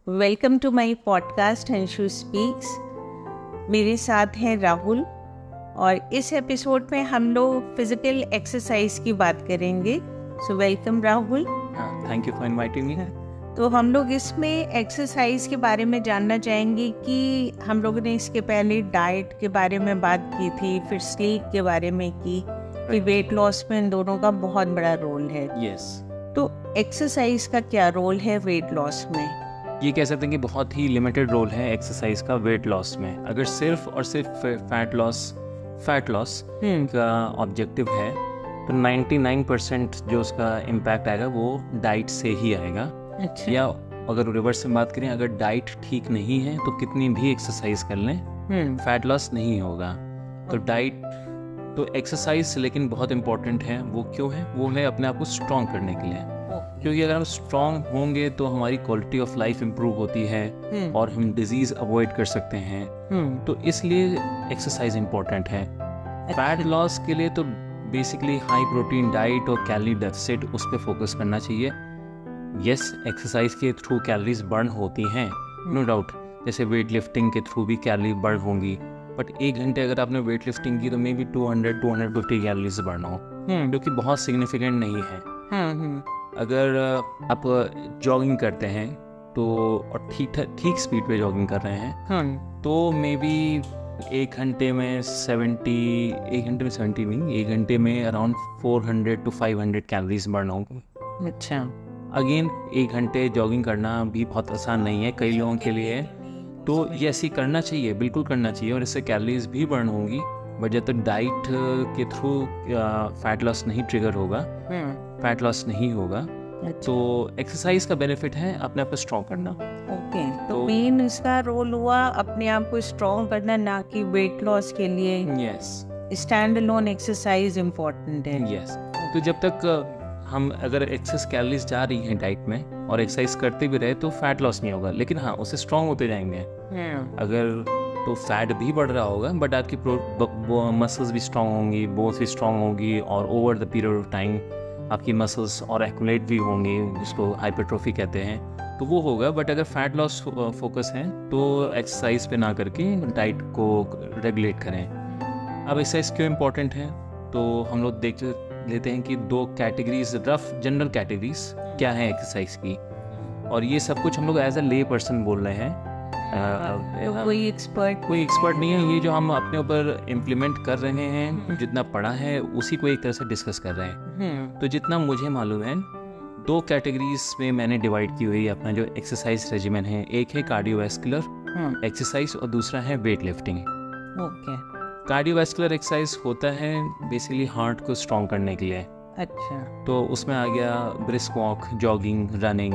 Welcome to my podcast Anshu speaks. मेरे साथ हैं राहुल और इस एपिसोड में हम लोग फिजिकल एक्सरसाइज की बात करेंगे। So welcome Rahul. Thank you for inviting me. तो हम लोग इसमें एक्सरसाइज के बारे में जानना चाहेंगे कि हम लोगों ने इसके पहले डाइट के बारे में बात की थी, फिर स्लीप के बारे में की कि वेट लॉस में इन दोनों का बहुत बड़ा रोल है। यस। तो एक्सरसाइज का क्या रोल है वेट लॉस में? ये कह सकते हैं कि बहुत ही लिमिटेड रोल है एक्सरसाइज का वेट लॉस में। अगर सिर्फ और सिर्फ फैट लॉस का ऑब्जेक्टिव है तो 99% जो उसका इम्पैक्ट आएगा वो डाइट से ही आएगा। अच्छा। या अगर रिवर्स में बात करें, अगर डाइट ठीक नहीं है तो कितनी भी एक्सरसाइज कर लें फैट लॉस नहीं होगा। तो डाइट तो एक्सरसाइज लेकिन बहुत इम्पोर्टेंट है। वो क्यों है? वो है अपने आप को स्ट्रॉन्ग करने के लिए। क्योंकि अगर हम स्ट्रॉन्ग होंगे तो हमारी क्वालिटी ऑफ लाइफ इम्प्रूव होती है और हम डिजीज़ अवॉइड कर सकते हैं। तो इसलिए एक्सरसाइज इम्पोर्टेंट है। फैट लॉस के लिए तो बेसिकली हाई प्रोटीन डाइट और कैलोरी डेफिसिट उस पर फोकस करना चाहिए। यस, एक्सरसाइज के थ्रू कैलोरीज बर्न होती हैं, नो डाउट। जैसे वेट लिफ्टिंग के थ्रू भी कैलोरी बर्न होंगी, बट 1 घंटे अगर आपने वेट लिफ्टिंग की तो मे बी 200-250 कैलोरीज बर्न हो, जो कि बहुत सिग्निफिकेंट नहीं है। अगर आप जॉगिंग करते हैं तो और ठीक स्पीड पे जॉगिंग कर रहे हैं तो मे बी 1 घंटे में 1 घंटे में अराउंड 400 to 500 कैलोरीज बर्न होंगी। अच्छा। अगेन 1 घंटे जॉगिंग करना भी बहुत आसान नहीं है कई लोगों के लिए। तो ये ऐसे करना चाहिए, बिल्कुल करना चाहिए, और इससे कैलोरीज भी बर्न होंगी। बट जब तक डाइट के थ्रू फैट लॉस नहीं ट्रिगर होगा, फैट लॉस नहीं होगा, तो एक्सरसाइज का बेनिफिट है अपने आप को स्ट्रॉन्ग करना। ओके। तो मेन इसका रोल हुआ अपने आप को स्ट्रॉन्ग करना, ना कि वेट लॉस के लिए। Yes, stand alone exercise important है। यस। तो जब तक हम अगर एक्सेस कैलोरीज जा रही हैं डाइट में और एक्सरसाइज करते भी रहे तो फैट लॉस नहीं होगा, लेकिन हाँ उससे स्ट्रॉन्ग होते जाएंगे। अगर तो फैट भी बढ़ रहा होगा बट आपकी मसल्स भी स्ट्रॉन्ग होंगी, बोन्स भी स्ट्रॉन्ग होंगी, और over the period of time आपकी मसल्स और एक्यूमुलेट भी होंगी, जिसको हाइपरट्रोफी कहते हैं, तो वो होगा। बट अगर फैट लॉस फोकस है तो एक्सरसाइज पे ना करके डाइट को रेगुलेट करें। अब एक्सरसाइज क्यों इम्पोर्टेंट है तो हम लोग देख लेते हैं कि 2 कैटेगरीज, रफ जनरल कैटेगरीज क्या है एक्सरसाइज की, और ये सब कुछ हम लोग एज अ ले पर्सन बोल रहे हैं। कोई एक्सपर्ट नहीं है। ये जो हम अपने ऊपर इम्प्लीमेंट कर रहे हैं, जितना पढ़ा है उसी को एक तरह से डिस्कस कर रहे हैं। तो जितना मुझे मालूम है 2 कैटेगरीज में मैंने डिवाइड की हुई है अपना जो एक्सरसाइज रेजिमेन है। एक है कार्डियोवैस्कुलर एक्सरसाइज और दूसरा है weight lifting. Okay. Cardiovascular exercise होता है बेसिकली हार्ट को स्ट्रॉन्ग करने के लिए। अच्छा। तो उसमें आ गया brisk walk, jogging, running,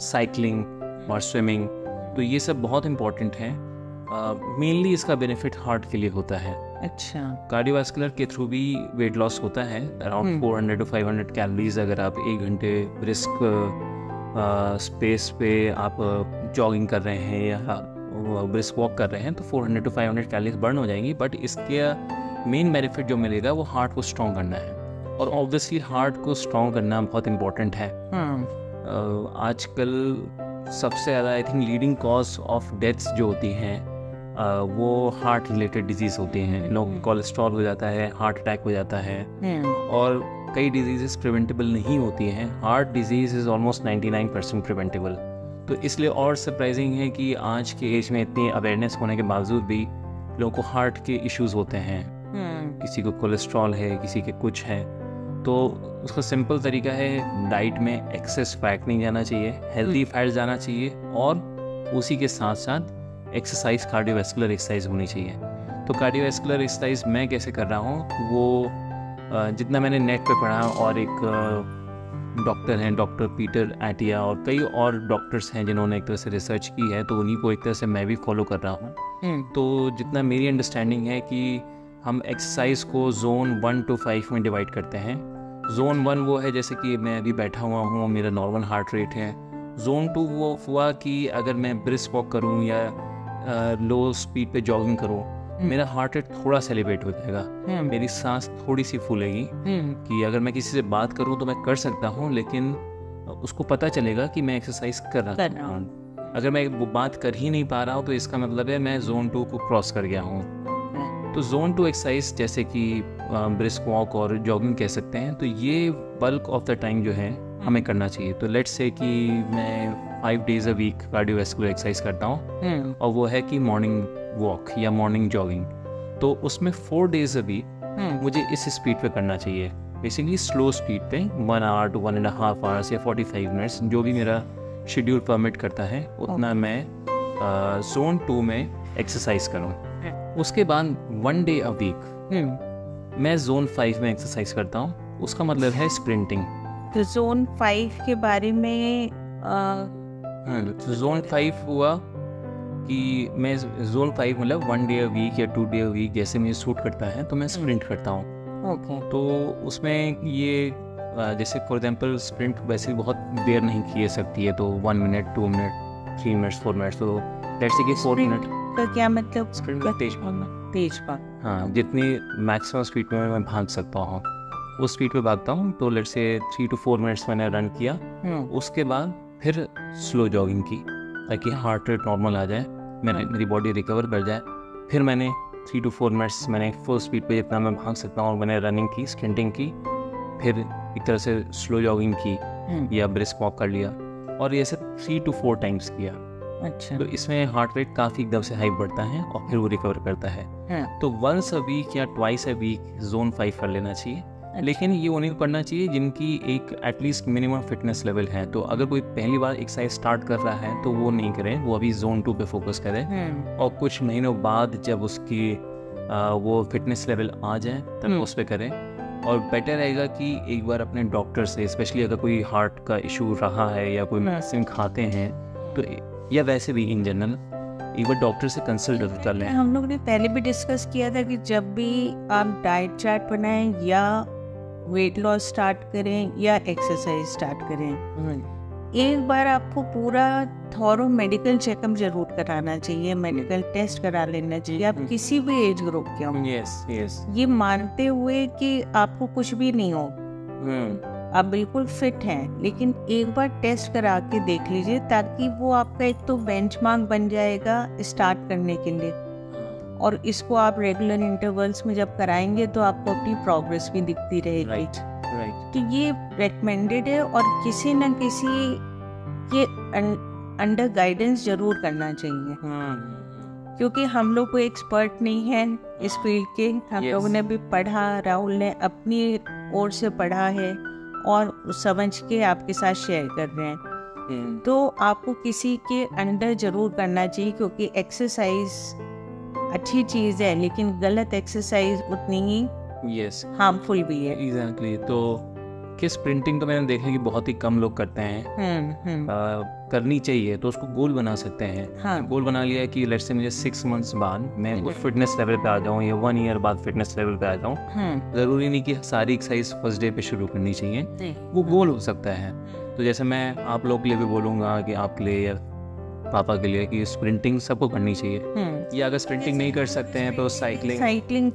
cycling और स्विमिंग। तो ये सब बहुत इम्पोर्टेंट है। मेनली इसका बेनिफिट हार्ट के लिए होता है। अच्छा। कार्डियोवैस्कुलर के थ्रू भी वेट लॉस होता है, अराउंड 400 to 500 कैलोरीज। अगर आप 1 घंटे ब्रिस्क स्पेस पे आप जॉगिंग कर रहे हैं या ब्रिस्क वॉक कर रहे हैं तो 400 to 500 कैलोरीज बर्न हो जाएंगी। बट इसके मेन बेनिफिट जो मिलेगा वो हार्ट को स्ट्रॉन्ग करना है, और ऑब्वियसली हार्ट को स्ट्रॉन्ग करना बहुत इम्पोर्टेंट है। आजकल सबसे ज़्यादा I think leading cause of deaths जो होती हैं वो हार्ट रिलेटेड डिजीज़ होती हैं। लोग कोलेस्ट्रॉल हो जाता है, हार्ट अटैक हो जाता है, और कई डिजीज़ प्रिवेंटेबल नहीं होती हैं। Heart disease is almost 99% preventable. तो इसलिए और सरप्राइजिंग है कि आज के एज में इतनी अवेयरनेस होने के बावजूद भी लोगों को हार्ट के इश्यूज़ होते हैं। किसी को कोलेस्ट्रॉल है, किसी के कुछ है। तो उसका सिंपल तरीका है, डाइट में एक्सेस फैट नहीं जाना चाहिए, हेल्दी फैट जाना चाहिए, और उसी के साथ साथ एक्सरसाइज, कार्डियोवैस्कुलर एक्सरसाइज होनी चाहिए। तो कार्डियोवैस्कुलर एक्सरसाइज मैं कैसे कर रहा हूँ वो जितना मैंने नेट पे पढ़ा, और एक डॉक्टर हैं, डॉक्टर पीटर एटिया, और कई और डॉक्टर्स हैं जिन्होंने एक तरह से रिसर्च की है, तो उन्हीं को एक तरह से मैं भी फॉलो कर रहा हूँ। तो जितना मेरी अंडरस्टैंडिंग है कि हम एक्सरसाइज को जोन 1 to 5 में डिवाइड करते हैं। जोन 1 वो है जैसे कि मैं अभी बैठा हुआ हूँ, मेरा नॉर्मल हार्ट रेट है। जोन 2 वो हुआ कि अगर मैं ब्रिस्क वॉक करूँ या लो स्पीड पे जॉगिंग करूँ, मेरा हार्ट रेट थोड़ा सा एलिवेट हो जाएगा, मेरी सांस थोड़ी सी फूलेगी कि अगर मैं किसी से बात करूँ तो मैं कर सकता हूँ, लेकिन उसको पता चलेगा कि मैं एक्सरसाइज कर रहा हूँ। अगर मैं वो बात कर ही नहीं पा रहा हूँ तो इसका मतलब है मैं जोन 2 को क्रॉस कर गया हूँ। तो जोन 2 एक्सरसाइज जैसे कि ब्रिस्क वॉक और जॉगिंग कह सकते हैं, तो ये बल्क ऑफ द टाइम जो है हमें करना चाहिए। तो लेट्स से कि मैं 5 days a week cardiovascular exercise करता हूँ और वो है कि मॉर्निंग वॉक या मॉर्निंग जॉगिंग, तो उसमें 4 days a week मुझे इस स्पीड पे करना चाहिए। बेसिकली स्लो स्पीड पे 1 hour to 1.5 hours या 45 minutes जो भी मेरा शेड्यूल परमिट करता है उतना मैं जोन 2 में एक्सरसाइज करूँ। उसके बाद 1 day a week मैं जोन 5 में एक्सरसाइज करता हूँ। उसका मतलब है स्प्रिंटिंग। तो जोन 5 के बारे में तो जोन 5 हुआ कि मैं जोन 5 मतलब 1 day a week या 2 day a week जैसे मुझे सूट करता है तो मैं स्प्रिंट करता हूँ। तो उसमें ये जैसे फॉर एग्जांपल स्प्रिंट वैसे बहुत देर नहीं की सकती है, तो 1 minute 2 minute 3 minutes 4 minutes, तो लेट्स से कि 4 minute का क्या मतलब? स्प्रिंट में तेज भागना। तेज भाग, हाँ, जितनी मैक्सिमम स्पीड में मैं भाग सकता हूँ उस स्पीड पे भागता हूँ। तो लेट्स से 3 to 4 minutes मैंने रन किया, उसके बाद फिर स्लो जॉगिंग की ताकि हार्ट रेट नॉर्मल आ जाए, मेरी बॉडी रिकवर कर जाए। फिर मैंने 3 to 4 minutes मैंने फुल स्पीड पे जितना मैं भाग सकता हूँ और मैंने रनिंग की, स्प्रिंटिंग की, फिर एक तरह से स्लो जॉगिंग की या ब्रिस्क वॉक कर लिया, और ये सब 3 to 4 times किया। अच्छा। तो इसमें हार्ट रेट काफ़ी एकदम से हाई बढ़ता है और फिर वो रिकवर करता है। तो वंस अ वीक या ट्वाइस अ वीक जोन 5 कर लेना चाहिए। लेकिन ये उन्हीं को करना चाहिए जिनकी एक एटलीस्ट मिनिमम फिटनेस लेवल है। तो अगर कोई पहली बार एक्सरसाइज स्टार्ट कर रहा है तो वो नहीं करे, वो अभी जोन 2 पे फोकस करे, और कुछ महीनों बाद जब उसकी वो फिटनेस लेवल आ जाए तब उस पर करें। और बेटर रहेगा कि एक बार अपने डॉक्टर से, स्पेशली अगर कोई हार्ट का इशू रहा है या कोई मेडिसिन खाते हैं तो, या वैसे भी इन जनरल एक बार डॉक्टर से कंसल्ट कर लें। हम लोग ने पहले भी डिस्कस किया था कि जब भी आप डाइट चार्ट बनाएं या वेट लॉस स्टार्ट करें या एक्सरसाइज स्टार्ट करें, एक बार आपको पूरा थॉरो मेडिकल चेकअप जरूर कराना चाहिए, मेडिकल टेस्ट करा लेना चाहिए, आप किसी भी एज ग्रुप के हो। यस। ये मानते हुए कि आपको कुछ भी नहीं हो, आप बिल्कुल फिट हैं, लेकिन एक बार टेस्ट करा के देख लीजिए ताकि वो आपका एक तो बेंचमार्क बन जाएगा स्टार्ट करने के लिए, और इसको आप रेगुलर इंटरवल्स में जब कराएंगे तो आपको अपनी प्रोग्रेस भी दिखती रहेगी। राइट। तो ये रेकमेंडेड है और किसी न किसी के अंडर गाइडेंस जरूर करना चाहिए, क्योंकि हम लोग कोई एक्सपर्ट नहीं है इस फील्ड के। हम लोगों ने भी पढ़ा, राहुल ने अपनी ओर से पढ़ा है और समझ के आपके साथ शेयर कर रहे हैं। तो आपको किसी के अंडर जरूर करना चाहिए, क्योंकि एक्सरसाइज अच्छी चीज है लेकिन गलत एक्सरसाइज उतनी ही हार्मफुल भी है। एग्जैक्टली। तो कि स्प्रिंटिंग तो मैंने देखा कि बहुत ही कम लोग करते हैं। करनी चाहिए तो उसको गोल बना सकते हैं। गोल बना लिया कि लेट्स से मुझे 6 months बाद मैं उस फिटनेस लेवल पे आ जाऊँ या 1 year बाद फिटनेस लेवल पे आ जाऊँ। जरूरी नहीं कि सारी एक्सरसाइज फर्स्ट डे पे शुरू करनी चाहिए, वो गोल हो सकता है। तो जैसे मैं आप लोग के लिए भी बोलूँगा कि आपके लिए या पापा के लिए कि स्प्रिंटिंग सबको करनी चाहिए, या अगर स्प्रिंटिंग नहीं कर सकते हैं तो साइकिलिंग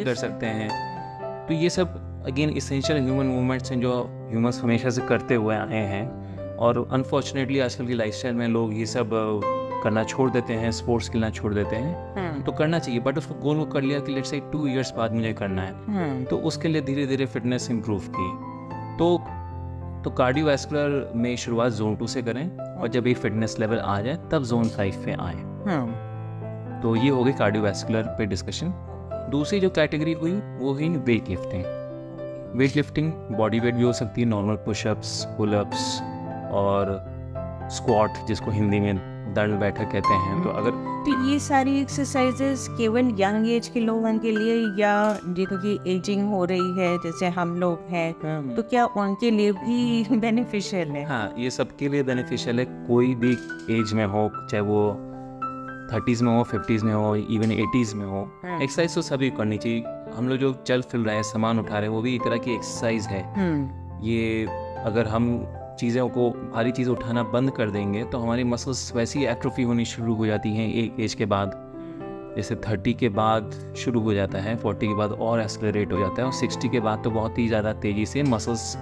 कर सकते हैं। तो ये सब अगेन इसेंशियल ह्यूमन मूवमेंट्स हैं जो ह्यूमंस हमेशा से करते हुए आए हैं, और अनफॉर्चुनेटली आजकल की लाइफस्टाइल में लोग ये सब करना छोड़ देते हैं, स्पोर्ट्स खेलना छोड़ देते हैं। तो करना चाहिए, बट उसको गोल कर लिया कि लेट्स से 2 years बाद मुझे करना है, तो उसके लिए धीरे धीरे फिटनेस इम्प्रूव की। तो कार्डियोवैस्कुलर में शुरुआत जोन 2 से करें, और जब ये फिटनेस लेवल आ जाए तब जोन 5 पे आए। तो ये हो गई कार्डियोवैस्कुलर पे डिस्कशन। दूसरी जो कैटेगरी हुई वो हुई weight lifting. Weight lifting body weight भी हो सकती है, नॉर्मल पुशअप्स, पुलअप्स और स्क्वाट जिसको हिंदी में दंड बैठक कहते हैं। तो ये सारी एक्सरसाइजेस केवल यंग एज के लोगों के लिए या जिनकी एजिंग हो रही है जैसे हम लोग हैं, तो क्या उनके लिए भी बेनिफिशियल है? हाँ, ये सबके लिए बेनिफिशियल है। कोई भी एज में हो, चाहे वो 30s में हो, 50s में हो, इवन 80s में हो, एक्सरसाइज तो सभी करनी चाहिए। हम लोग जो चल फिर रहे हैं, सामान उठा रहे हैं, वो भी एक तरह की एक्सरसाइज है। ये अगर हम चीज़ों को, भारी चीज़ उठाना बंद कर देंगे तो हमारी मसल्स वैसी ही एट्रोफी होनी शुरू हो जाती हैं एक एज के बाद। जैसे 30 के बाद शुरू हो जाता है, 40 के बाद और एक्सेलरेट हो जाता है, और 60 के बाद तो बहुत ही ज़्यादा तेज़ी से मसल्स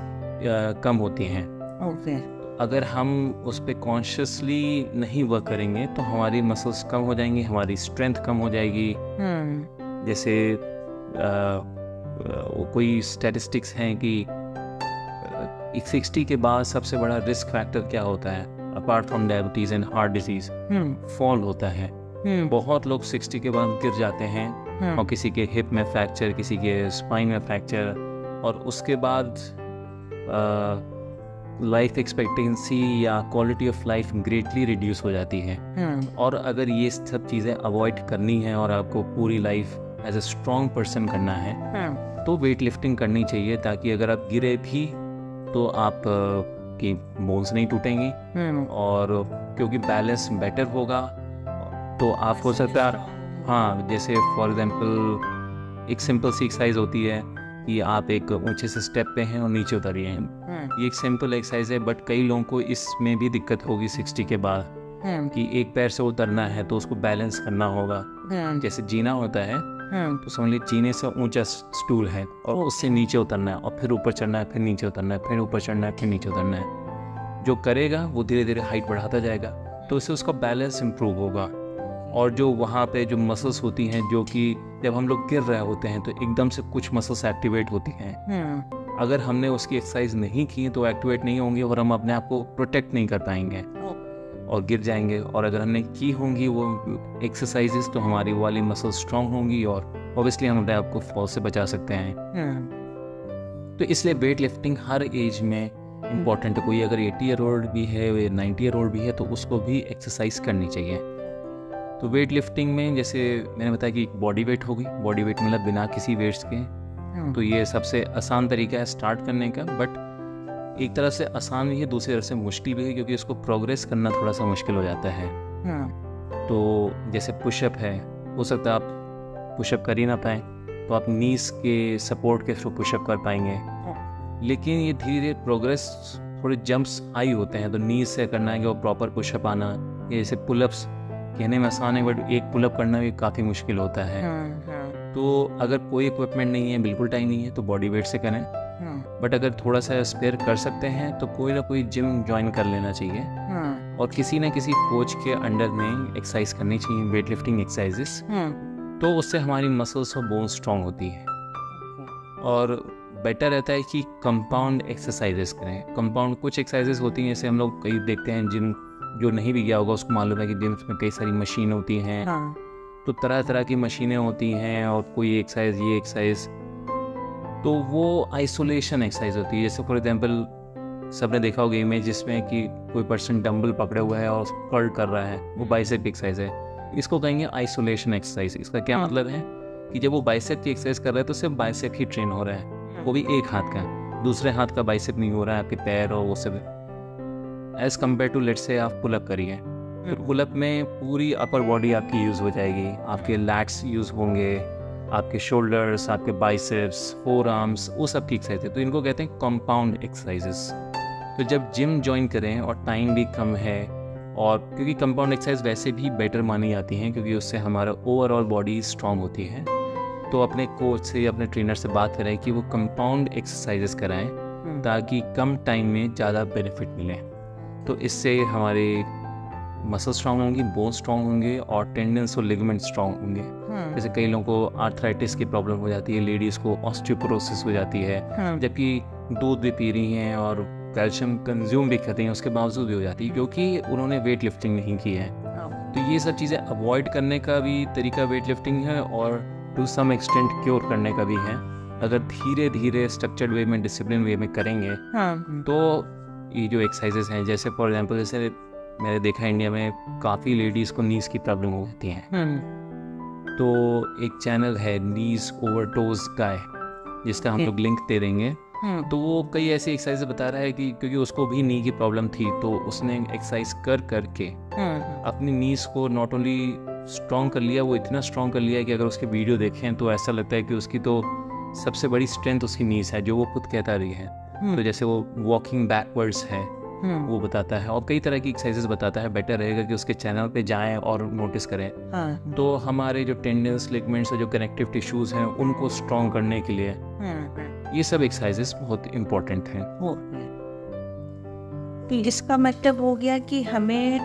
कम होती हैं। ओके। अगर हम उस पर कॉन्शियसली नहीं वर्क करेंगे तो हमारी मसल्स कम हो जाएंगी, हमारी स्ट्रेंथ कम हो जाएगी। जैसे कोई स्टैटिस्टिक्स हैं कि 60 के बाद सबसे बड़ा रिस्क फैक्टर क्या होता है apart from diabetes and heart disease? Fall होता है। बहुत लोग 60 के बाद गिर जाते हैं और किसी के हिप में फ्रैक्चर, किसी के स्पाइन में फ्रैक्चर, और उसके बाद लाइफ एक्सपेक्टेंसी या quality of life greatly reduce हो जाती है। और अगर ये सब चीज़ें अवॉइड करनी है और आपको पूरी life as a strong person करना है तो वेट लिफ्टिंग करनी चाहिए, ताकि अगर आप गिरे भी तो आप की बोन्स नहीं टूटेंगी, और क्योंकि बैलेंस बेटर होगा तो आप हो सकता है, हाँ, जैसे फॉर एग्जांपल एक सिंपल सी एक्सरसाइज होती है कि आप एक ऊंचे से स्टेप पे हैं और नीचे उतरिए हैं। ये एक सिंपल एक्सरसाइज है, बट कई लोगों को इसमें भी दिक्कत होगी 60 के बाद कि एक पैर से उतरना है तो उसको बैलेंस करना होगा। जैसे जीना होता है तो समझ लीजिए जीने से ऊंचा स्टूल है और उससे नीचे उतरना है और फिर ऊपर चढ़ना है, फिर नीचे उतरना है, फिर ऊपर चढ़ना है, फिर नीचे उतरना है। जो करेगा वो धीरे धीरे हाइट बढ़ाता जाएगा, तो इससे उसका बैलेंस इम्प्रूव होगा। और जो वहाँ पे जो मसल्स होती हैं, जो कि जब हम लोग गिर रहे होते हैं तो एकदम से कुछ मसल्स एक्टिवेट होती हैं। अगर हमने उसकी एक्सरसाइज नहीं की तो एक्टिवेट नहीं होंगी और हम अपने आप को प्रोटेक्ट नहीं कर पाएंगे और गिर जाएंगे। और अगर हमने की होंगी वो एक्सरसाइजेस तो हमारी वाली मसल स्ट्रांग होंगी और ऑब्वियसली हम अपने आप को फॉल से बचा सकते हैं। तो इसलिए वेट लिफ्टिंग हर एज में इम्पॉर्टेंट है। कोई अगर 80 ईयर ओल्ड भी है, 90 ईयर ओल्ड भी है, तो उसको भी एक्सरसाइज करनी चाहिए। तो वेट लिफ्टिंग में जैसे मैंने बताया कि बॉडी वेट होगी, बॉडी वेट मतलब बिना किसी वेट्स के, तो ये सबसे आसान तरीका है स्टार्ट करने का। बट एक तरह से आसान भी है, दूसरी तरफ से मुश्किल भी है, क्योंकि इसको प्रोग्रेस करना थोड़ा सा मुश्किल हो जाता है। तो जैसे पुशअप है, हो सकता है आप पुशअप कर ही ना पाएँ, तो आप नीज के सपोर्ट के थ्रू पुशअप कर पाएंगे। लेकिन ये धीरे धीरे प्रोग्रेस, थोड़े जंप्स हाई होते हैं, तो नीज से करना है कि वो प्रॉपर पुशअप आना। जैसे पुलअप्स कहने में आसान है, बट एक पुलअप करना भी काफ़ी मुश्किल होता है। तो अगर कोई इक्विपमेंट नहीं है, बिल्कुल टाइम नहीं है, तो बॉडी वेट से करें। बट अगर थोड़ा सा स्पेयर कर सकते हैं तो कोई ना कोई जिम ज्वाइन कर लेना चाहिए और किसी न किसी कोच के अंडर में एक्सरसाइज करनी चाहिए, वेट लिफ्टिंग एक्सरसाइजेस। तो उससे हमारी मसल्स और बोन्स स्ट्रांग होती है। और बेटर रहता है कि कंपाउंड एक्सरसाइजेस करें। कंपाउंड कुछ एक्सरसाइजेस होती हैं, जैसे हम लोग कई देखते हैं, जिम जो नहीं भी गया होगा उसको मालूम है कि जिम्स में कई सारी मशीन होती हैं। तो तरह तरह की मशीनें होती हैं और कोई एक्सरसाइज, ये एक्सरसाइज, तो वो आइसोलेशन एक्सरसाइज होती है। जैसे फॉर एग्जांपल सबने देखा होगा इमेज जिसमें कि कोई पर्सन डंबल पकड़े हुआ है और कर्ल कर रहा है, वो बाइसेप की एक्सरसाइज है। इसको कहेंगे आइसोलेशन एक्सरसाइज। इसका क्या मतलब है कि जब वो बाइसेप की एक्सरसाइज कर रहा है तो सिर्फ बाइसेप ही ट्रेन हो रहा है, वो भी एक हाथ का, दूसरे हाथ का बाइसेप नहीं हो रहा है, आपके पैर और वो सब। As compare to let's say आप पुलअप करिए, तो पुलअप में पूरी अपर बॉडी आपकी यूज़ हो जाएगी, आपके लैट्स यूज़ होंगे, आपके शोल्डर्स, आपके बाइसेप्स, फोर आर्म्स, वो सब की एक्सरसाइज है। तो इनको कहते हैं कंपाउंड एक्सरसाइजेस। तो जब जिम ज्वाइन करें और टाइम भी कम है, और क्योंकि कंपाउंड एक्सरसाइज वैसे भी बेटर मानी जाती हैं क्योंकि उससे हमारा ओवरऑल बॉडी स्ट्रांग होती है, तो अपने कोच से या अपने ट्रेनर से बात करें कि वो कंपाउंड एक्सरसाइजेस कराएं ताकि कम टाइम में ज़्यादा बेनिफिट मिले। तो इससे हमारे मसल स्ट्रांग होंगी, बोन स्ट्रांग होंगे और टेंडन्स और लिगामेंट स्ट्रांग होंगे। जैसे कई लोगों को आर्थराइटिस की प्रॉब्लम हो जाती है, लेडीज़ को ऑस्टियोपोरोसिस हो जाती है, जबकि दूध भी पी रही हैं और कैल्शियम कंज्यूम भी करती हैं, उसके बावजूद भी हो जाती है क्योंकि उन्होंने वेट लिफ्टिंग नहीं की है। तो ये सब चीज़ें अवॉइड करने का भी तरीका वेट लिफ्टिंग है और टू सम एक्सटेंट क्योर करने का भी है। अगर धीरे धीरे स्ट्रक्चर्ड वे में, डिसिप्लिन वे में करेंगे तो ये जो एक्सरसाइजेस हैं, जैसे फॉर एग्जांपल जैसे मैंने देखा है इंडिया में काफ़ी लेडीज़ को नीज़ की प्रॉब्लम होती है। तो एक चैनल है नीज़ ओवर टोज गाय, जिसका हम लोग लिंक दे देंगे। तो वो कई ऐसी एक्सरसाइज बता रहा है कि क्योंकि उसको भी नी की प्रॉब्लम थी, तो उसने एक्सरसाइज कर करके अपनी नीज़ को नॉट ओनली स्ट्रॉन्ग कर लिया, वो इतना स्ट्रॉन्ग कर लिया कि अगर उसके वीडियो देखें तो ऐसा लगता है कि उसकी तो सबसे बड़ी स्ट्रेंथ उसकी नीज़ है, जो वो खुद कहता रही है। तो जैसे वो वॉकिंग बैकवर्ड्स है वो बताता है और कई तरह की एक्सरसाइजेस बताता है। बेटर रहेगा कि उसके चैनल पे जाएं और नोटिस करें। तो हमारे जो टेंडन्स, लिगामेंट्स और जो कनेक्टिव टिश्यूज़ हैं उनको स्ट्रॉन्ग करने के लिए ये सब एक्सरसाइजेस बहुत इम्पोर्टेंट हैं। तो इसका मतलब हो गया कि हमें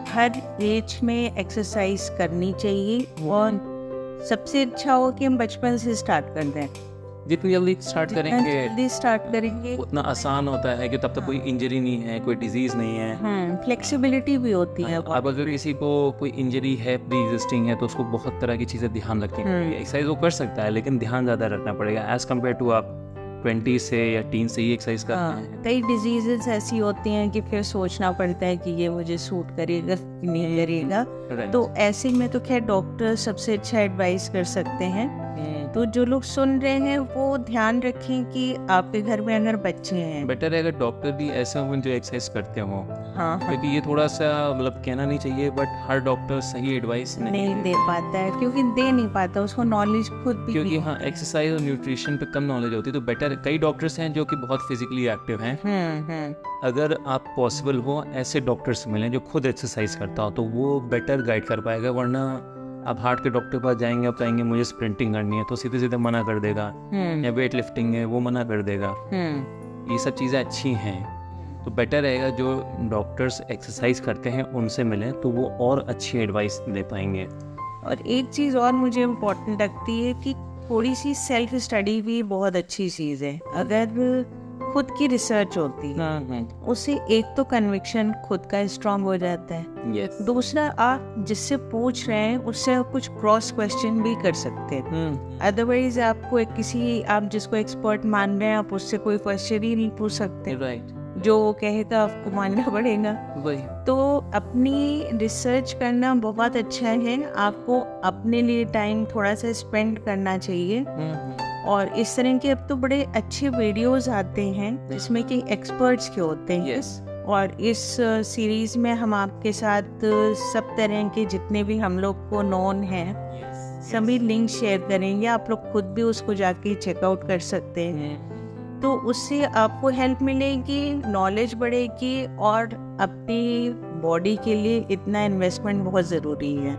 हर एज में एक्सरसाइज करनी चाहिए और सबसे अच्छा हो कि हम बचपन से स्टार्ट कर दें। जितनी जल्दी स्टार्ट करेंगे उतना आसान होता है कि तब तक कोई इंजरी नहीं है, कोई डिजीज नहीं है, फ्लेक्सिबिलिटी भी होती है। अब अगर किसी को कोई इंजरी है, प्री एग्जिस्टिंग है, तो उसको बहुत तरह की चीज़ें ध्यान रखनी पड़ेगी। एक्सरसाइज वो कर सकता है लेकिन ध्यान ज़्यादा रखना पड़ेगा एज कम्पेयर टू आप 20 से या टीन से ही एक्सरसाइज करते हैं। कई डिजीजेस ऐसी होती हैं कि फिर सोचना पड़ता है कि ये मुझे सूट करेगा कि नहीं करेगा, तो ऐसे में तो खैर डॉक्टर सबसे अच्छा एडवाइस कर सकते हैं। तो जो लोग सुन रहे हैं वो ध्यान रखें कि आपके घर में अगर बच्चे हैं, बेटर है अगर डॉक्टर भी ऐसे हों जो एक्सरसाइज करते हों। हाँ, क्योंकि ये थोड़ा सा मतलब कहना नहीं चाहिए बट हर डॉक्टर सही एडवाइस नहीं दे पाता है, क्योंकि दे नहीं पाता, उसको नॉलेज खुद भी क्योंकि हाँ एक्सरसाइज और न्यूट्रिशन पे कम नॉलेज होती है। तो बेटर कई डॉक्टर्स हैं जो कि बहुत फिजिकली एक्टिव हैं। अगर आप पॉसिबल हो ऐसे डॉक्टर्स मिलें जो खुद एक्सरसाइज करता हो तो वो बेटर गाइड कर पाएगा। वरना आप हार्ट के डॉक्टर के पास जाएंगे, आप कहेंगे मुझे स्प्रिंटिंग करनी है तो सीधे सीधे मना कर देगा, या वेट लिफ्टिंग है वो मना कर देगा। ये सब चीज़ें अच्छी हैं तो बेटर रहेगा जो डॉक्टर्स एक्सरसाइज करते हैं उनसे मिलें तो वो और अच्छी एडवाइस दे पाएंगे। और एक चीज़ और मुझे इम्पोर्टेंट लगती है कि थोड़ी सी सेल्फ स्टडी भी बहुत अच्छी चीज़ है। अगर खुद की रिसर्च होती है उससे एक तो कन्विक्शन खुद का स्ट्रांग हो जाता है, दूसरा आप जिससे पूछ रहे हैं उससे आप कुछ क्रॉस क्वेश्चन भी कर सकते हैं। अदरवाइज आपको आप जिसको एक्सपर्ट मान रहे हैं आप उससे कोई क्वेश्चन ही नहीं पूछ सकते, जो वो कहेगा आपको मानना पड़ेगा। तो अपनी रिसर्च करना बहुत अच्छा है, आपको अपने लिए टाइम थोड़ा सा स्पेंड करना चाहिए। और इस तरह के अब तो बड़े अच्छे वीडियोस आते हैं जिसमें कि एक्सपर्ट्स के होते हैं। और इस सीरीज में हम आपके साथ सब तरह के जितने भी हम लोग को नोन हैं सभी लिंक शेयर करेंगे, आप लोग खुद भी उसको जाके चेकआउट कर सकते हैं। तो उससे आपको हेल्प मिलेगी, नॉलेज बढ़ेगी और अपनी बॉडी के लिए इतना इन्वेस्टमेंट बहुत ज़रूरी है।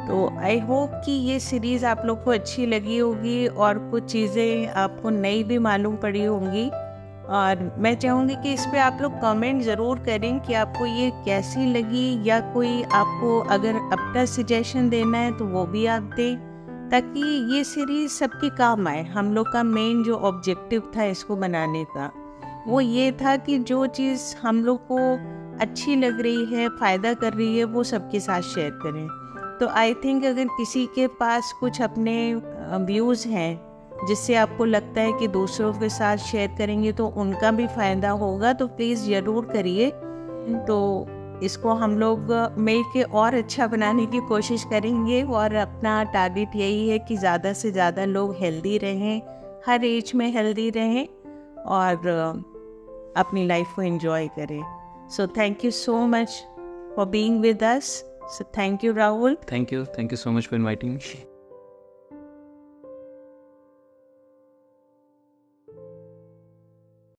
तो आई होप कि ये सीरीज़ आप लोग को अच्छी लगी होगी और कुछ चीज़ें आपको नई भी मालूम पड़ी होंगी। और मैं चाहूँगी कि इस पे आप लोग कमेंट ज़रूर करें कि आपको ये कैसी लगी, या कोई आपको अगर अपना सजेशन देना है तो वो भी आप दें, ताकि ये सीरीज़ सबके काम आए। हम लोग का मेन जो ऑब्जेक्टिव था इसको बनाने का वो ये था कि जो चीज़ हम लोग को अच्छी लग रही है, फ़ायदा कर रही है, वो सबके साथ शेयर करें। तो आई थिंक अगर किसी के पास कुछ अपने व्यूज़ हैं जिससे आपको लगता है कि दूसरों के साथ शेयर करेंगे तो उनका भी फ़ायदा होगा, तो प्लीज़ ज़रूर करिए। तो इसको हम लोग मिल के और अच्छा बनाने की कोशिश करेंगे और अपना टारगेट यही है कि ज़्यादा से ज़्यादा लोग हेल्दी रहें, हर एज में हेल्दी रहें और अपनी लाइफ को एंजॉय करें। So thank you so much for being with us. So thank you, Rahul. Thank you so much for inviting me.